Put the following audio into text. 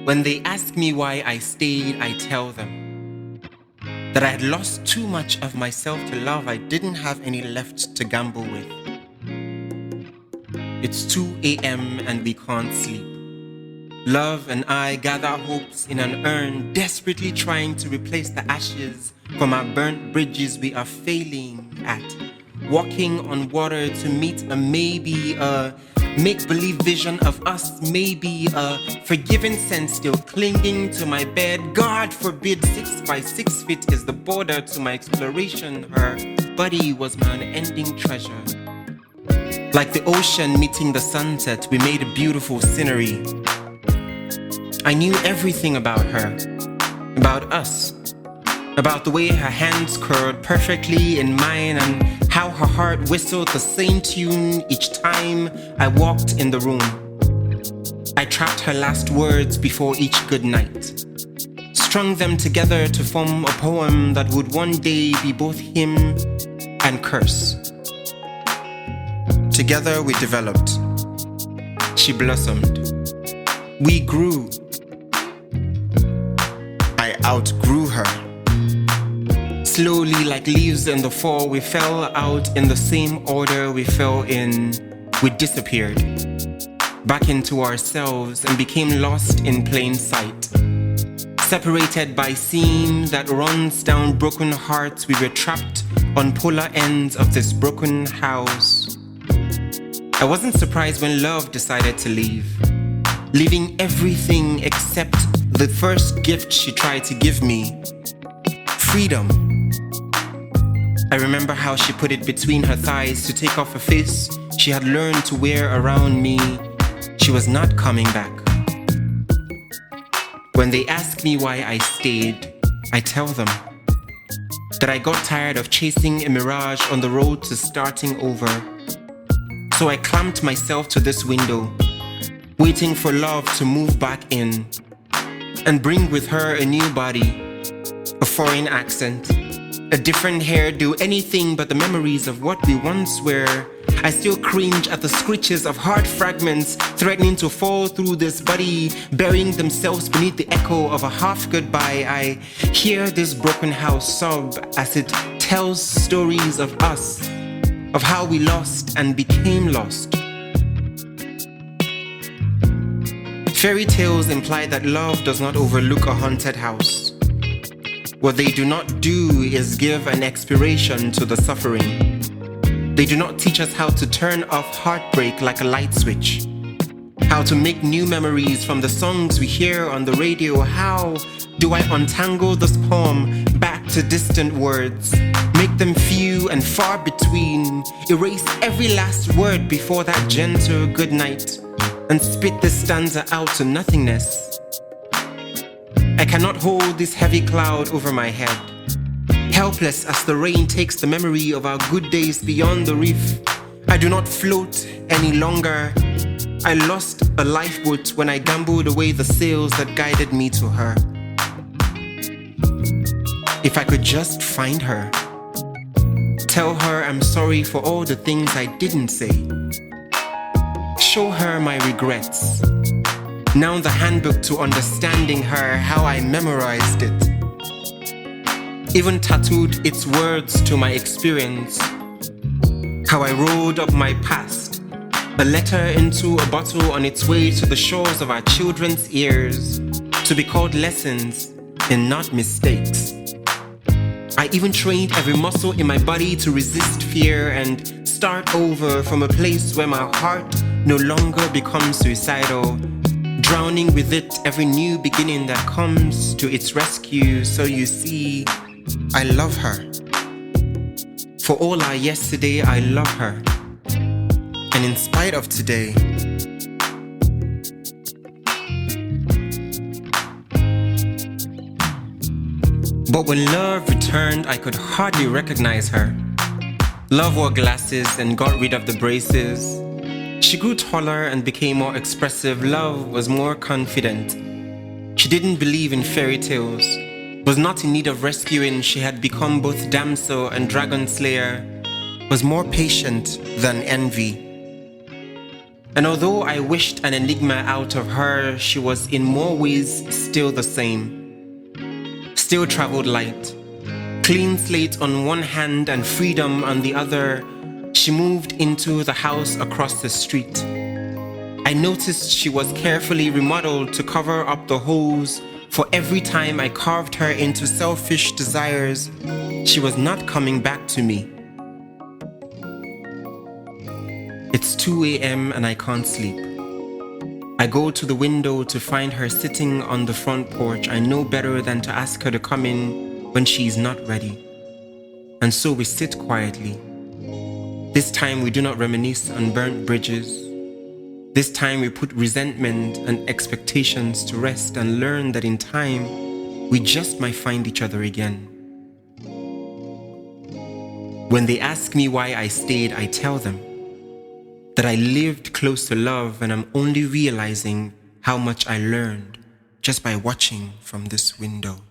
When they ask me why I stayed, I tell them that I had lost too much of myself to love. I didn't have any left to gamble with. It's 2 a.m. and we can't sleep. Love and I gather hopes in an urn, desperately trying to replace the ashes from our burnt bridges we are failing at. Walking on water to meet a maybe, a make-believe vision of us, maybe a forgiven sense still clinging to my bed. God forbid 6 by 6 feet is the border to my exploration. Her body was my unending treasure. Like the ocean meeting the sunset, we made a beautiful scenery. I knew everything about her, about us, about the way her hands curled perfectly in mine and how her heart whistled the same tune each time I walked in the room. I trapped her last words before each good night, strung them together to form a poem that would one day be both hymn and curse. Together we developed. She blossomed. We grew. I outgrew her. Slowly, like leaves in the fall, we fell out in the same order we fell in. We disappeared back into ourselves and became lost in plain sight. Separated by seam that runs down broken hearts, we were trapped on polar ends of this broken house. I wasn't surprised when love decided to leave, leaving everything except the first gift she tried to give me: freedom. I remember how she put it between her thighs to take off a face she had learned to wear around me. She was not coming back. When they ask me why I stayed, I tell them that I got tired of chasing a mirage on the road to starting over. So I clamped myself to this window, waiting for love to move back in and bring with her a new body, a foreign accent, a different hairdo, anything but the memories of what we once were. I still cringe at the screeches of heart fragments threatening to fall through this body, burying themselves beneath the echo of a half goodbye. I hear this broken house sob as it tells stories of us, of how we lost and became lost. Fairy tales imply that love does not overlook a haunted house. What they do not do is give an expiration to the suffering. They do not teach us how to turn off heartbreak like a light switch, how to make new memories from the songs we hear on the radio. How do I untangle this poem back to distant words, make them few and far between, erase every last word before that gentle good night, and spit this stanza out to nothingness? I cannot hold this heavy cloud over my head, helpless as the rain takes the memory of our good days beyond the reef. I do not float any longer. I lost a lifeboat when I gambled away the sails that guided me to her. If I could just find her, tell her I'm sorry for all the things I didn't say, show her my regrets, now the handbook to understanding her, how I memorized it, even tattooed its words to my experience, how I rolled up my past, a letter into a bottle on its way to the shores of our children's ears, to be called lessons and not mistakes. I even trained every muscle in my body to resist fear and start over from a place where my heart no longer becomes suicidal, drowning with it every new beginning that comes to its rescue. So you see, I love her. For all our yesterday, I love her. And in spite of today, but when love returned, I could hardly recognize her. Love wore glasses and got rid of the braces. She grew taller and became more expressive. Love was more confident. She didn't believe in fairy tales, was not in need of rescuing. She had become both damsel and dragon slayer, was more patient than envy. And although I wished an enigma out of her, she was in more ways still the same. Still traveled light. Clean slate on one hand and freedom on the other, she moved into the house across the street. I noticed she was carefully remodeled to cover up the holes, for every time I carved her into selfish desires, she was not coming back to me. It's 2 a.m. and I can't sleep. I go to the window to find her sitting on the front porch. I know better than to ask her to come in when she's not ready. And so we sit quietly. This time we do not reminisce on burnt bridges. This time we put resentment and expectations to rest and learn that in time, we just might find each other again. When they ask me why I stayed, I tell them that I lived close to love and I'm only realizing how much I learned just by watching from this window.